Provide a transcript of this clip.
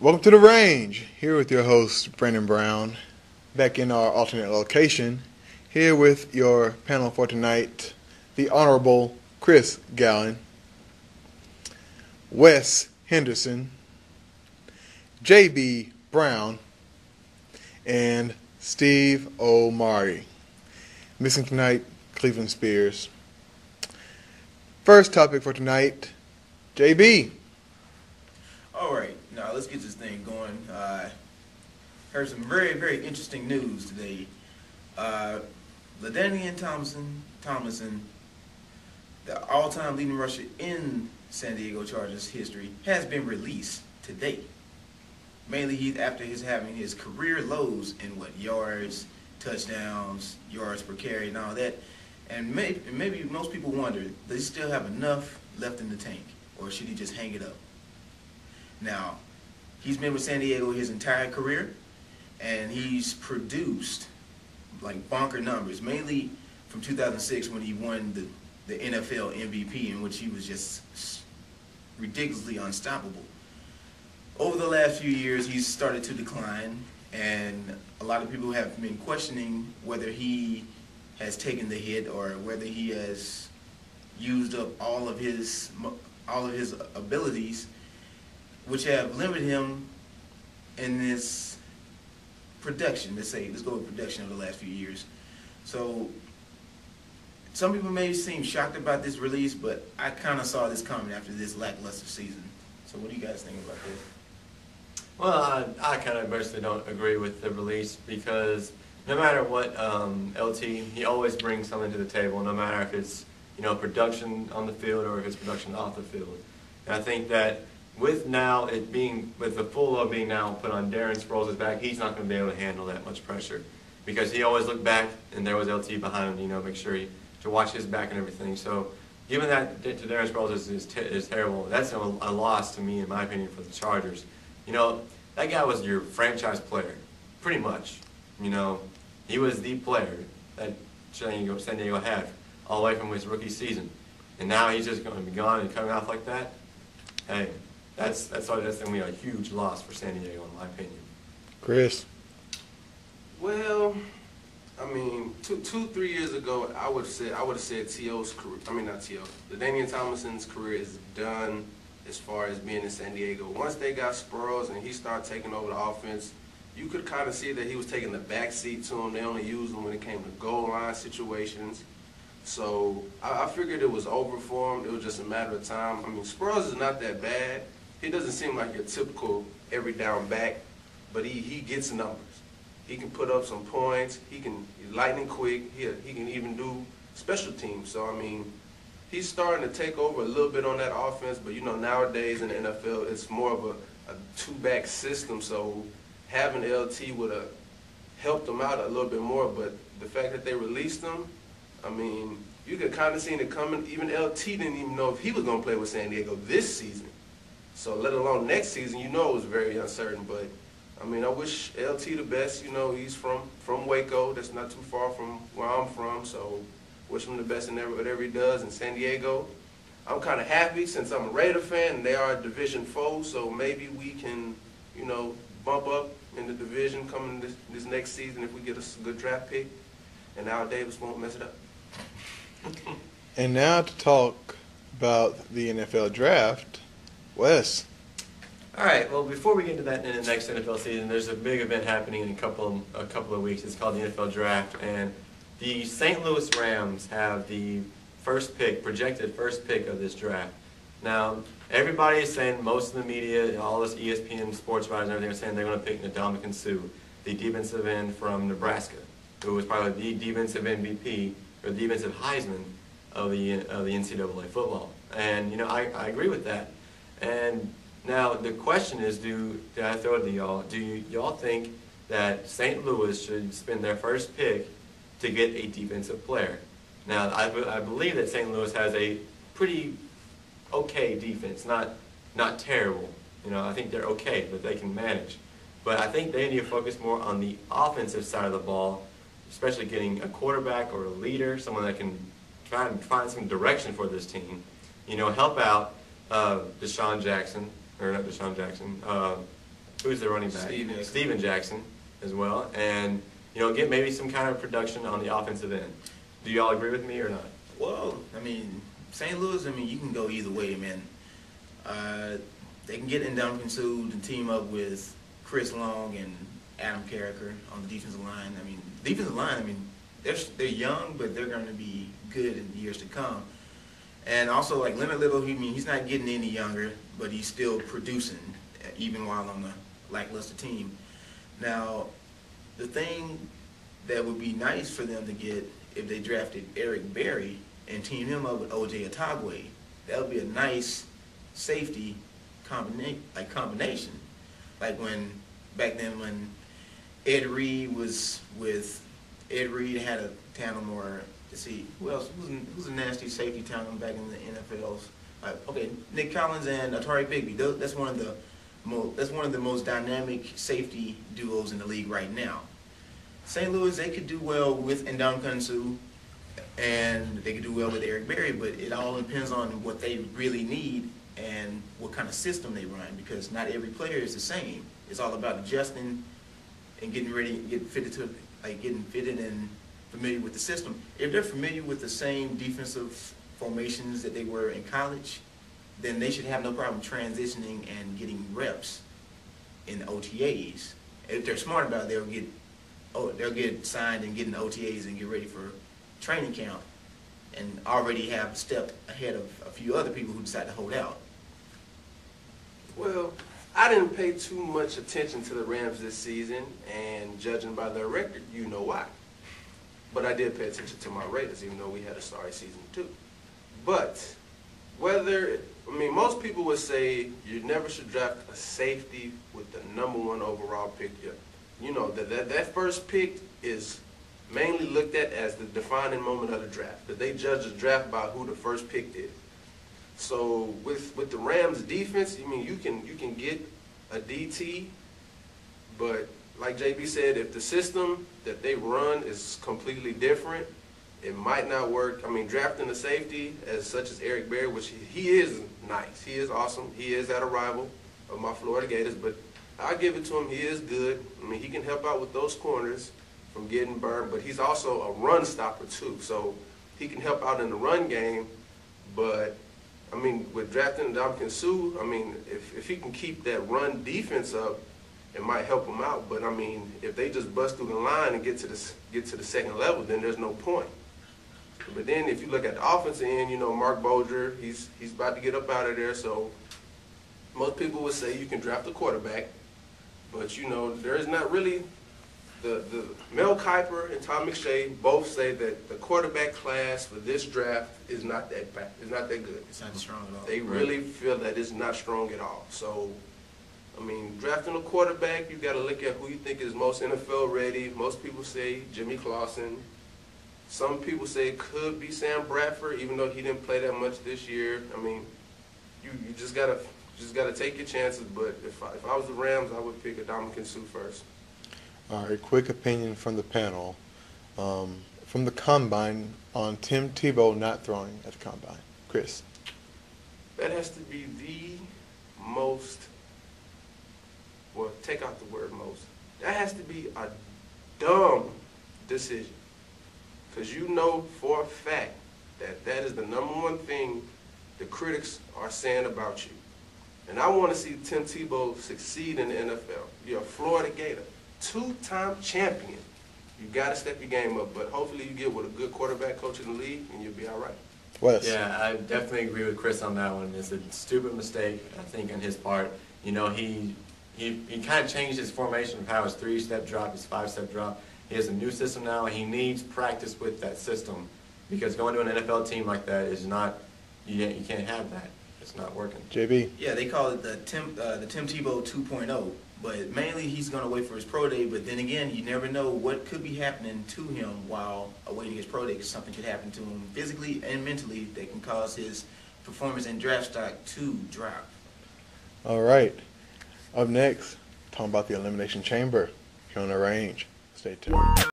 Welcome to the range. Here with your host Brandon Brown, back in our alternate location. Here with your panel for tonight, the Honorable Chris Gallen, Wes Henderson, J.B. Brown, and Steve Omari. Missing tonight, Cleveland Spears. First topic for tonight, J.B. All right, now let's get this thing going. Heard some very, very interesting news today. LaDanian Tomlinson, the all-time leading rusher in San Diego Chargers history, has been released today. Mainly after having his career lows in yards, touchdowns, yards per carry, and all that. And maybe most people wonder, does he still have enough left in the tank, or should he just hang it up? Now, he's been with San Diego his entire career, and he's produced like bonker numbers, mainly from 2006 when he won the NFL MVP, in which he was just ridiculously unstoppable. Over the last few years, he's started to decline, and a lot of people have been questioning whether he has taken the hit or whether he has used up all of his abilities, which have limited him in this production. Let's go with production over the last few years. So some people may seem shocked about this release, but I kind of saw this coming after this lackluster season. So what do you guys think about this? Well, I kind of personally don't agree with the release because no matter what LT, he always brings something to the table, no matter if it's production on the field or if it's production off the field. And I think that with the full load being now put on Darren Sproles' back, he's not going to be able to handle that much pressure because he always looked back and there was LT behind him, make sure to watch his back and everything. So giving that to Darren Sproles is terrible. That's a loss to me, in my opinion, for the Chargers. That guy was your franchise player, pretty much. He was the player that San Diego had all the way from his rookie season. And now he's just going to be gone and coming off like that. Hey, that's going to be a huge loss for San Diego, in my opinion. Chris? Well, I mean, 3 years ago, I would have said T.O.'s career. I mean, not T.O. LaDanian Tomlinson's career is done as far as being in San Diego. Once they got Sproles and he started taking over the offense, you could kind of see that he was taking the back seat to him. They only used him when it came to goal line situations. So I figured it was over for him. It was just a matter of time. I mean, Sproles is not that bad. He doesn't seem like your typical every down back, but he gets numbers. He can put up some points. He's lightning quick. He can even do special teams. So, I mean, he's starting to take over a little bit on that offense, but nowadays in the NFL, it's more of a two-back system, so having LT would have helped him out a little bit more, but the fact that they released him, I mean, you could kind of see it coming. Even LT didn't even know if he was going to play with San Diego this season, so let alone next season, it was very uncertain, but I mean, I wish LT the best. He's from Waco, that's not too far from where I'm from, so wish him the best in whatever he does in San Diego. I'm kind of happy since I'm a Raider fan and they are a division foe, so maybe we can, bump up in the division coming this next season if we get a good draft pick, and Al Davis won't mess it up. And now to talk about the NFL draft, Wes. All right. Well, before we get into that in the next NFL season, there's a big event happening in a couple of weeks. It's called the NFL Draft, and the St. Louis Rams have the projected first pick of this draft. Now, everybody is saying, most of the media, all this ESPN sports writers and everything are saying they're going to pick Ndamukong Suh, the defensive end from Nebraska, who was probably the defensive MVP or the defensive Heisman of the NCAA football. And, I agree with that. And now the question is, I throw it to y'all, do y'all think that St. Louis should spend their first pick to get a defensive player? Now, I believe that St. Louis has a pretty okay defense, not terrible. I think they're okay, but they can manage. But I think they need to focus more on the offensive side of the ball, especially getting a quarterback or a leader, someone that can try and find some direction for this team. Help out Deshaun Jackson, or not Deshaun Jackson, who's the running back? Steven Jackson as well, and get maybe some kind of production on the offensive end. Do y'all agree with me or not? Well, I mean, St. Louis, I mean, you can go either way, man. They can get Ndamukong Suh to team up with Chris Long and Adam Carricker on the defensive line. I mean, they're young, but they're going to be good in the years to come. And also, like Leonard Little, he's not getting any younger, but he's still producing, even while on a lackluster team. Now, the thing that would be nice for them to get if they drafted Eric Berry and teamed him up with O.J. Otagwe, that would be a nice safety combination. Like back then when Ed Reed was with Ed Reed had a tandem, or let's see who else who's a nasty safety tandem back in the NFL's. Okay, Nick Collins and Atari Bigby. That's one of the most dynamic safety duos in the league right now. St. Louis, they could do well with Ndamukong Suh, and they could do well with Eric Berry, but it all depends on what they really need and what kind of system they run, because not every player is the same. It's all about adjusting and getting ready, getting fitted and familiar with the system. If they're familiar with the same defensive formations that they were in college, then they should have no problem transitioning and getting reps in OTAs. If they're smart about it, they'll get signed and get in OTAs and get ready for training camp and already have a step ahead of a few other people who decide to hold out. Well, I didn't pay too much attention to the Rams this season, and judging by their record, you know why. But I did pay attention to my Raiders, even though we had a sorry season too. But most people would say you never should draft a safety with the #1 overall pick. That first pick is mainly looked at as the defining moment of the draft. That they judge the draft by who the first pick did. So with the Rams defense, you can get a DT, but like JB said, if the system that they run is completely different, it might not work. Drafting a safety such as Eric Berry, which he is nice, he is awesome, he is at a rival of my Florida Gators, but I'll give it to him, he is good. He can help out with those corners from getting burned, but he's also a run stopper too, so he can help out in the run game. But with drafting Ndamukong Suh, if he can keep that run defense up, it might help him out. But if they just bust through the line and get to the second level, then there's no point. But then if you look at the offensive end, Mark Bolger, he's about to get up out of there. So most people would say you can draft a quarterback, but there is not really. The Mel Kiper and Tom McShay both say that the quarterback class for this draft is not that bad. It's not that good. It's not strong at all. They really feel that it's not strong at all. So, drafting a quarterback, you got to look at who you think is most NFL ready. Most people say Jimmy Clausen. Some people say it could be Sam Bradford, even though he didn't play that much this year. You just gotta take your chances. But if I was the Rams, I would pick Ndamukong Suh first. All right, quick opinion from the panel. From the Combine on Tim Tebow not throwing at the Combine. Chris. That has to be the most, well, take out the word most. That has to be a dumb decision. Because for a fact that is the #1 thing the critics are saying about you. And I want to see Tim Tebow succeed in the NFL. You're a Florida Gator. 2-time champion. You got to step your game up, but hopefully you get with a good quarterback coach in the league, and you'll be all right. Wes. Yeah, I definitely agree with Chris on that one. It's a stupid mistake, I think, on his part. He kind of changed his formation from how his 3-step drop, his 5-step drop. He has a new system now, and he needs practice with that system, because going to an NFL team like that is not. You can't have that. It's not working. JB. Yeah, they call it the Tim Tebow 2.0. But mainly he's going to wait for his pro day. But then again, you never know what could be happening to him while awaiting his pro day, because something could happen to him physically and mentally that can cause his performance in draft stock to drop. All right. Up next, talking about the Elimination Chamber here on The Range. Stay tuned.